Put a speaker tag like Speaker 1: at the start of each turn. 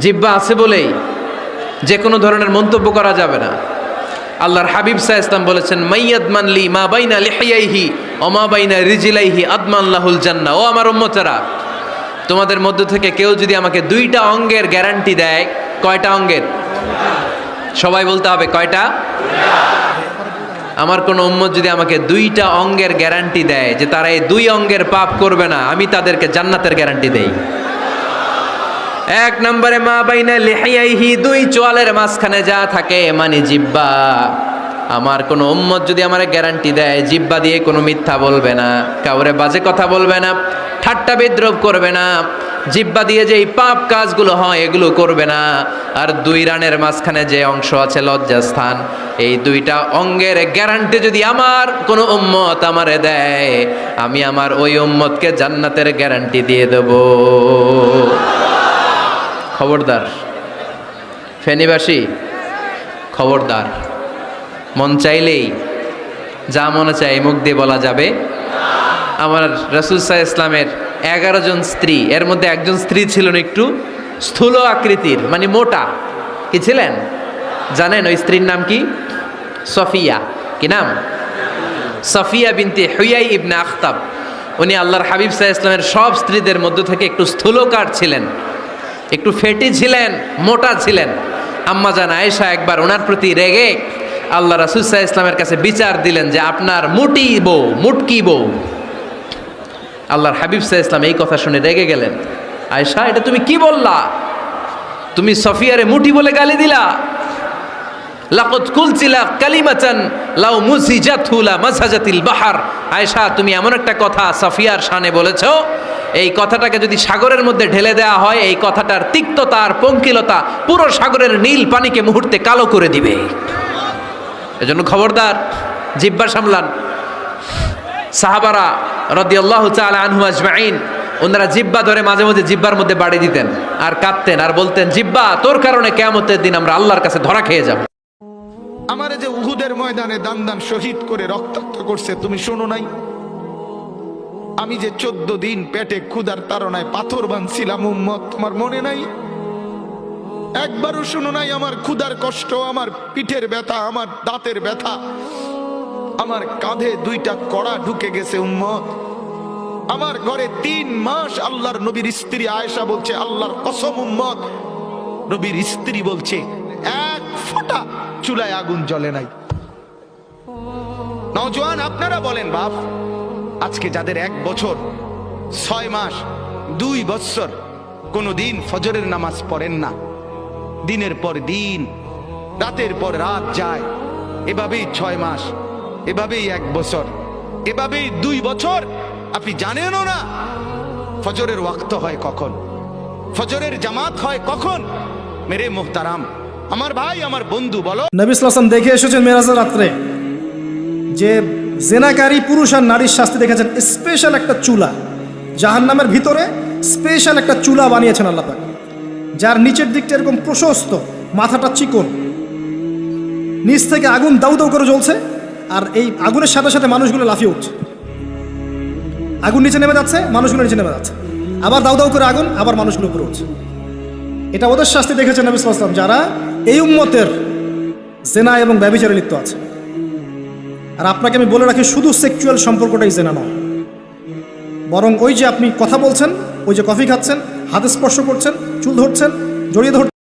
Speaker 1: জিহ্বা আছে বলেই যে কোনো ধরনের মন্তব্য করা যাবে না। আল্লাহর হাবিব সাল্লাল্লাহু আলাইহি ওয়াসাল্লাম বলেছেন, মাইয়াদমান লি মা বাইনা লিহিয়াইহি ওয়া মা বাইনা রিজলাইহি আদমান লাহুল জান্নাহ। ও আমার উম্মতেরা, তোমাদের মধ্য থেকে কেউ যদি আমাকে দুইটা অঙ্গের গ্যারান্টি দেয়, কয়টা অঙ্গের? সবাই বলতে হবে, কয়টা? আমার কোন উম্মত যদি আমাকে দুইটা অঙ্গের গ্যারান্টি দেয় যে তারা এই দুই অঙ্গের পাপ করবে না, আমি তাদেরকে জান্নাতের গ্যারান্টি দেই। এক নম্বরে মা বাইনা লিহিয়াইহি, দুই চোয়ালের মাঝখানে যা থাকে মানে জিহ্বা। আমার কোন উম্মত যদি আমার গ্যারান্টি দেয় জিহ্বা দিয়ে কোনো মিথ্যা বলবে না, কাউরে বাজে কথা বলবে না, ঠাট্টা বিদ্রূপ করবে না, জিহ্বা দিয়ে যে এই পাপ কাজগুলো হয় এগুলো করবে না, আর দুই রানের মাঝখানে যে অংশ আছে লজ্জাস্থান, এই দুইটা অঙ্গের গ্যারান্টি যদি আমার কোনো উম্মত আমারে দেয়, আমি আমার ওই উম্মতকে জান্নাতের গ্যারান্টি দিয়ে দেব। খবরদার ফেনীবাসী, খবরদার। মন চাইলেই যা মনে চাই মুখ দিয়ে বলা যাবে। আমার রাসূল সাল্লাল্লাহু আলাইহি ওয়াসাল্লামের 11 জন স্ত্রী, এর মধ্যে একজন স্ত্রী ছিলেন একটু স্থূল আকৃতির, মানে মোটা। কি ছিলেন জানেন? ওই স্ত্রীর নাম কি? সফিয়া। কি নাম? সফিয়া বিনতে হুয়াই ইবনে আখতাব। উনি আল্লাহর হাবিব সাল্লাল্লাহু আলাইহি ওয়াসাল্লামের সব স্ত্রীদের মধ্য থেকে একটু স্থূলকার ছিলেন, একটু ফেটি ছিলেন, মোটা ছিলেন। আম্মা জান আয়েশা একবার ওনার প্রতি রেগে আল্লাহ রাসূল সাল্লাল্লাহু আলাইহি ওয়াসাল্লামের কাছে বিচার দিলেন যে আপনার মুটি বউ, মুটকি বউ। আল্লাহর হাবিব সাল্লাল্লাহু আলাইহি ওয়াসাল্লাম এই কথা শুনে রেগে গেলেন। আয়েশা, এটা তুমি কি বললা? তুমি সফিয়ারে মুটি বলে গালি দিলা। লাকাদ কুলতিলা কালিমাতান লাউ মুজিজাতহু লা মাসাজাতিল বাহর। আয়েশা, তুমি এমন একটা কথা সফিয়ার শানে বলেছো, এই কথাটাকে যদি সাগরের মধ্যে ঢেলে দেওয়া হয়, এই কথাটার তিক্ততা আর পঙ্কিলতা পুরো সাগরের নীল পানিকে মুহূর্তে কালো করে দিবে। এজন্য খবরদার, জিহ্বা সামলান। সাহাবারা রাদিয়াল্লাহু তাআলা আনহু আজমাইন, ওনারা জিহ্বা ধরে মাঝে মাঝে জিহ্বার মধ্যে বাড়ি দিতেন আর কাঁদতেন আর বলতেন, জিহ্বা, তোর কারণে কিয়ামতের দিন আমরা আল্লাহর কাছে ধরা খেয়ে যাব।
Speaker 2: আমারে যে উহুদের ময়দানে দান দান শহীদ করে রক্তাক্ত করছে, তুমি শোনো নাই? আমি যে 14 দিন পেটে ক্ষুধার তাড়নায় পাথর বাঁধছিলাম, উম্মত, তোমার মনে নাই? একবারও শোনো নাই আমার ক্ষুধার কষ্ট, আমার পিঠের ব্যথা, আমার দাঁতের ব্যথা, আমার কাঁধে 2টা কড়া ঢুকে গেছে, উম্মত। আমার ঘরে 3 মাস আল্লাহর নবীর স্ত্রী আয়েশা বলছে, আল্লাহর কসম উম্মত, নবীর স্ত্রী বলছে, এক ফোঁটা চুলায় আগুন জ্বলে নাই। নওজোয়ান আপনারা বলেন, বাপ, আজকে যাদের 1 বছর 6 মাস 2 বছর কোনদিন ফজরের নামাজ পড়েন না, দিনের পর দিন রাতের পর রাত যায়, এভাবেই 6 মাস, এভাবেই 1 বছর, এভাবেই 2 বছর, আপনি জানেনও না ফজরের ওয়াক্ত হয় কখন, ফজরের জামাত হয় কখন। মেরে মুহতারাম, আমার ভাই, আমার বন্ধু, বলো।
Speaker 3: নবী সাল্লাল্লাহু আলাইহি ওয়াসাল্লাম দেখে এসেছেন মেরাজের রাত্রে যে জেনাকারী পুরুষ আর নারীর শাস্তি দেখেছেন স্পেশাল একটা চুলা, জাহান্নামের ভিতরে স্পেশাল একটা চুলা বানিয়েছেন আল্লাহ পাক, যার নিচের দিকটা এরকম প্রশস্ত, মাথাটা চিকন, নিচ থেকে আগুন দাউ দাউ করে জ্বলছে, আর এই আগুনের সাথে সাথে মানুষগুলো লাফিয়ে উঠছে। আগুন নিচে নেমে যাচ্ছে, মানুষগুলো নিচে নেমে যাচ্ছে, আবার দাউ দাউ করে আগুন, আবার মানুষগুলো উপরে উঠছে। এটা ওদের শাস্তি দেখেছেন নবী সাল্লাল্লাহু আলাইহি ওয়াসাল্লাম, যারা এই উম্মতের জেনা এবং ব্যভিচারে লিপ্ত আছে। আর আপনাকে আমি বলে রাখি, শুধু সেক্সুয়াল সম্পর্কটাই জেনা নয়, বরং ওই যে আপনি কথা বলছেন, ওই যে কফি খাচ্ছেন, হাতে স্পর্শ করছেন, চুল ধরছেন, জড়িয়ে ধরছেন,